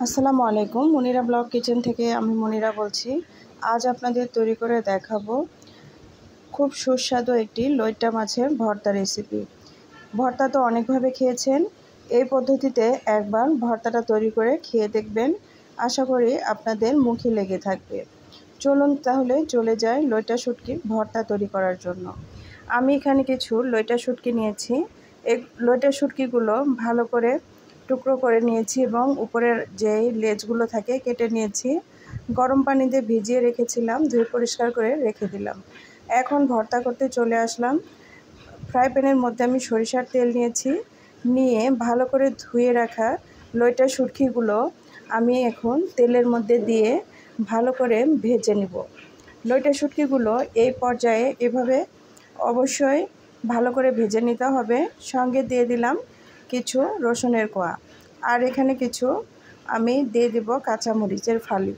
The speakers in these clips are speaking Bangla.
আসসালামু আলাইকুম। মনিরা ব্লগ কিচেন থেকে আমি মনিরা বলছি। আজ আপনাদের তৈরি করে দেখাবো খুব সুস্বাদু একটি লইট্টা মাছের ভর্তা রেসিপি। ভর্তা তো অনেকভাবে খেয়েছেন, এই পদ্ধতিতে একবার ভর্তাটা তৈরি করে খেয়ে দেখবেন, আশা করি আপনাদের মুখে লেগে থাকবে। চলুন তাহলে চলে যাই লইট্টা শুটকির ভর্তা তৈরি করার জন্য। আমি এখানে কিছু লইট্টা শুটকি নিয়েছি। এই লইট্টা শুটকিগুলো ভালো করে টুকরো করে নিয়েছি এবং উপরের যে লেজগুলো থাকে কেটে নিয়েছি। গরম পানিতে ভিজিয়ে রেখেছিলাম, ধুয়ে পরিষ্কার করে রেখে দিলাম। এখন ভর্তা করতে চলে আসলাম। ফ্রাই প্যানের মধ্যে আমি সরিষার তেল নিয়ে ভালো করে ধুয়ে রাখা লইট্টা শুটকিগুলো আমি এখন তেলের মধ্যে দিয়ে ভালো করে ভেজে নেব। লইট্টা শুটকিগুলো এই পর্যায়ে এভাবে অবশ্যই ভালো করে ভেজে নিতে হবে। সঙ্গে দিয়ে দিলাম কিছু রসুনের কোয়া, আর এখানে কিছু আমি দিয়ে দেব কাঁচামরিচের ফালি,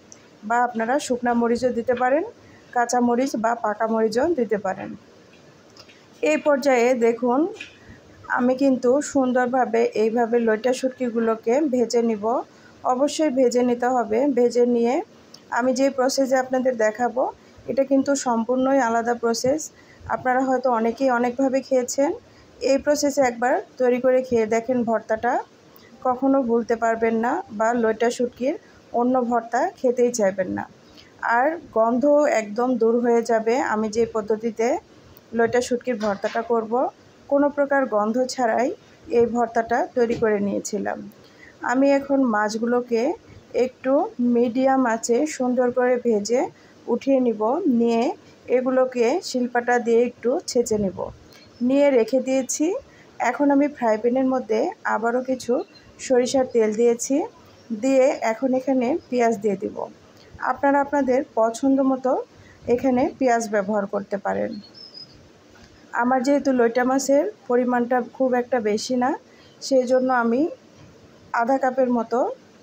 বা আপনারা শুকনা মরিচও দিতে পারেন, কাঁচামরিচ বা পাকা মরিচও দিতে পারেন। এই পর্যায়ে দেখুন আমি কিন্তু সুন্দরভাবে এইভাবে লইট্টা শুটকিগুলোকে ভেজে নিব। অবশ্যই ভেজে নিতে হবে। ভেজে নিয়ে আমি যে প্রসেসে আপনাদের দেখাবো এটা কিন্তু সম্পূর্ণই আলাদা প্রসেস। আপনারা হয়তো অনেকেই অনেকভাবে খেয়েছেন, এই প্রসেসে একবার তৈরি করে খেয়ে দেখেন, ভর্তাটা কখনো ভুলতে পারবেন না, বা লইট্টা শুটকির অন্য ভর্তা খেতেই চাইবেন না। আর গন্ধ একদম দূর হয়ে যাবে। আমি যে পদ্ধতিতে লইট্টা শুটকির ভর্তাটা করব, কোনো প্রকার গন্ধ ছাড়াই এই ভর্তাটা তৈরি করে নিয়েছিলাম। আমি এখন মাছগুলোকে একটু মিডিয়াম আঁচে সুন্দর করে ভেজে উঠিয়ে নিব। নিয়ে এগুলোকে শিলপাটা দিয়ে একটু ছেঁচে নেব, নিয়ে রেখে দিয়েছি। এখন আমি ফ্রাই প্যানের মধ্যে আবারও কিছু সরিষার তেল দিয়েছি, দিয়ে এখন এখানে পেঁয়াজ দিয়ে দিব। আপনারা আপনাদের পছন্দ মতো এখানে পেঁয়াজ ব্যবহার করতে পারেন। আমার যেহেতু লইট্টা মাছের পরিমাণটা খুব একটা বেশি না, সেই জন্য আমি আধা কাপের মতো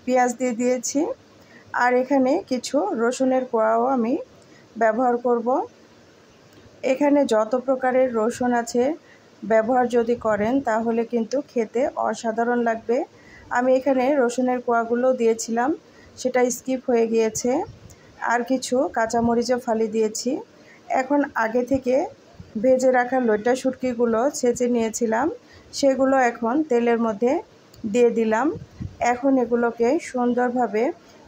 পেঁয়াজ দিয়ে দিয়েছি। আর এখানে কিছু রসুনের কোয়াও আমি ব্যবহার করব। এখানে যত প্রকারের রসুন আছে ব্যবহার যদি করেন তাহলে কিন্তু খেতে অসাধারণ লাগবে। আমি এখানে রসুনের কোয়াগুলো দিয়েছিলাম, সেটা স্কিপ হয়ে গিয়েছে। আর কিছু কাঁচামরিচও ফালি দিয়েছি। এখন আগে থেকে ভেজে রাখা লইট্টা শুটকিগুলো ছেঁচে নিয়েছিলাম, সেগুলো এখন তেলের মধ্যে দিয়ে দিলাম। এখন এগুলোকে সুন্দরভাবে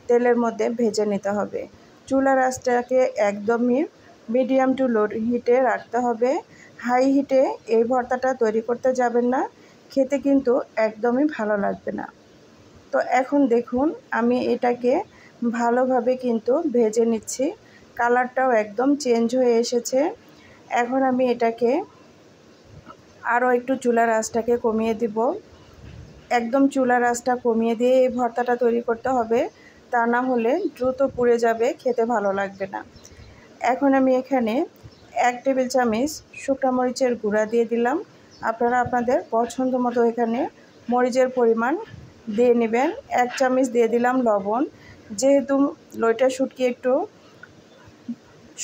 তেলের মধ্যে ভেজে নিতে হবে। চুলার আঁচটাকে একদমই মিডিয়াম টু লো হিটে রাখতে হবে। হাই হিটে এই ভর্তাটা তৈরি করতে যাবেন না, খেতে কিন্তু একদমই ভালো লাগবে না। তো এখন দেখুন আমি এটাকে ভালোভাবে কিন্তু ভেজে নিচ্ছি। কালারটাও একদম চেঞ্জ হয়ে এসেছে। এখন আমি এটাকে আরও একটু চুলার আঁচটাকে কমিয়ে দিব। একদম চুলার আঁচটা কমিয়ে দিয়ে এই ভর্তাটা তৈরি করতে হবে, তা না হলে দ্রুত পুড়ে যাবে, খেতে ভালো লাগবে না। এখন আমি এখানে 1 টেবিল চামচ শুকনা মরিচের গুঁড়া দিয়ে দিলাম। আপনারা আপনাদের পছন্দ মতো এখানে মরিচের পরিমাণ দিয়ে নেবেন। 1 চামচ দিয়ে দিলাম লবণ। যেহেতু লইট্টা শুটকি একটু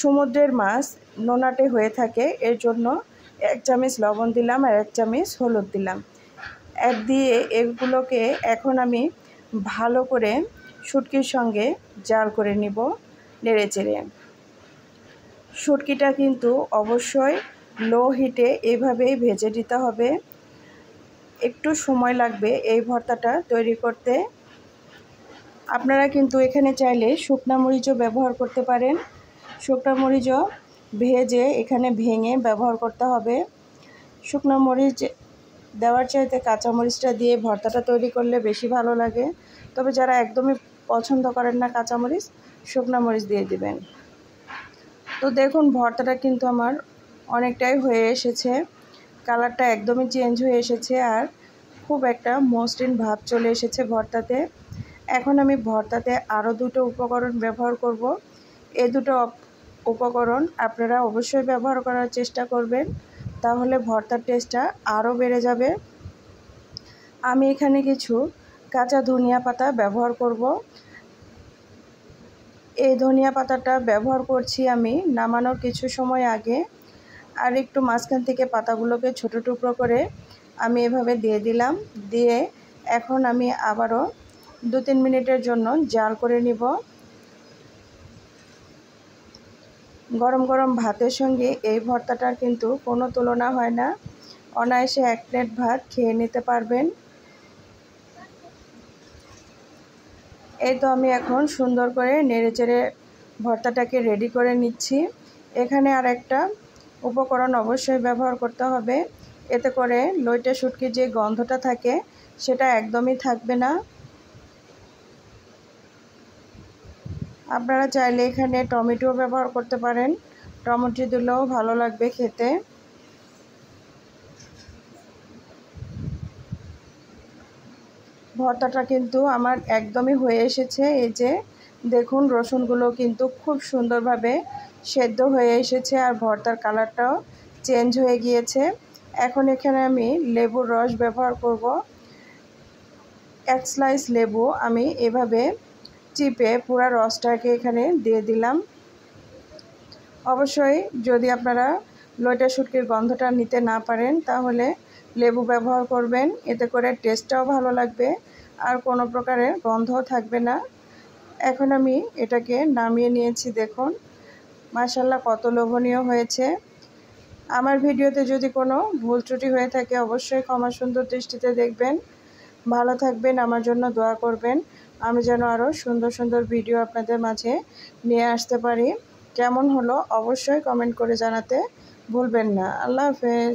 সমুদ্রের মাছ, নোনাটে হয়ে থাকে, এর জন্য 1 চামচ লবণ দিলাম আর 1 চামচ হলুদ দিলাম। দিয়ে এগুলোকে এখন আমি ভালো করে শুটকির সঙ্গে জাল করে নিব নেড়ে চেড়ে। শুটকিটা কিন্তু অবশ্যই লো হিটে এইভাবেই ভেজে দিতে হবে। একটু সময় লাগবে এই ভর্তাটা তৈরি করতে। আপনারা কিন্তু এখানে চাইলে শুকনা মরিচও ব্যবহার করতে পারেন। শুকনা মরিচও ভেজে এখানে ভেঙে ব্যবহার করতে হবে। শুকনো মরিচ দেওয়ার চাইতে কাঁচামরিচটা দিয়ে ভর্তাটা তৈরি করলে বেশি ভালো লাগে। তবে যারা একদমই পছন্দ করেন না কাঁচামরিচ, শুকনো মরিচ দিয়ে দিবেন। তো দেখুন ভর্তাটা কিন্তু আমার অনেকটাই হয়ে এসেছে। কালারটা একদমই চেঞ্জ হয়ে এসেছে, আর খুব একটা মসৃণ ভাব চলে এসেছে ভর্তাতে। এখন আমি ভর্তাতে আরও দুটো উপকরণ ব্যবহার করব। এই দুটো উপকরণ আপনারা অবশ্যই ব্যবহার করার চেষ্টা করবেন, তাহলে ভর্তার টেস্টটা আরও বেড়ে যাবে। আমি এখানে কিছু কাঁচা ধনিয়া পাতা ব্যবহার করব। এই ধনিয়া পাতাটা ব্যবহার করছি আমি নামানোর কিছু সময় আগে। আর একটু মাঝখান থেকে পাতাগুলোকে ছোট টুকরো করে আমি এভাবে দিয়ে দিলাম। দিয়ে এখন আমি আবারও 2-3 মিনিটের জন্য জাল করে নিব। গরম গরম ভাতের সঙ্গে এই ভর্তাটার কিন্তু কোনো তুলনা হয় না। অনায়াসে 1 প্লেট ভাত খেয়ে নিতে পারবেন। এই তো আমি এখন সুন্দর করে নেড়েচেড়ে ভর্তাটাকে রেডি করে নিচ্ছি। এখানে আর একটা উপকরণ অবশ্যই ব্যবহার করতে হবে, এতে করে লইট্টা শুটকির যে গন্ধটা থাকে সেটা একদমই থাকবে না। আপনারা চাইলে এখানে টমেটো ব্যবহার করতে পারেন, টমেটো দিলেও ভালো লাগবে খেতে। ভর্তাটা কিন্তু আমার একদমই হয়ে এসেছে। এই যে দেখুন, রসুনগুলো কিন্তু খুব সুন্দরভাবে সেদ্ধ হয়ে এসেছে আর ভর্তার কালারটাও চেঞ্জ হয়ে গিয়েছে। এখন এখানে আমি লেবুর রস ব্যবহার করব। 1 স্লাইস লেবু আমি এভাবে চিপে পুরো রসটাকে এখানে দিয়ে দিলাম। অবশ্যই যদি আপনারা লইট্টা শুটকির গন্ধটা নিতে না পারেন তাহলে লেবু ব্যবহার করবেন, এতে করে টেস্টটাও ভালো লাগবে আর কোনো প্রকারের গন্ধও থাকবে না। এখন আমি এটাকে নামিয়ে নিয়েছি। দেখুন মাশাআল্লাহ কত লোভনীয় হয়েছে। আমার ভিডিওতে যদি কোনো ভুল ত্রুটি হয়ে থাকে অবশ্যই ক্ষমা সুন্দর দৃষ্টিতে দেখবেন। ভালো থাকবেন, আমার জন্য দোয়া করবেন, আমি যেন আরও সুন্দর সুন্দর ভিডিও আপনাদের মাঝে নিয়ে আসতে পারি। কেমন হলো অবশ্যই কমেন্ট করে জানাতে ভুলবেন না। আল্লাহ হাফেজ।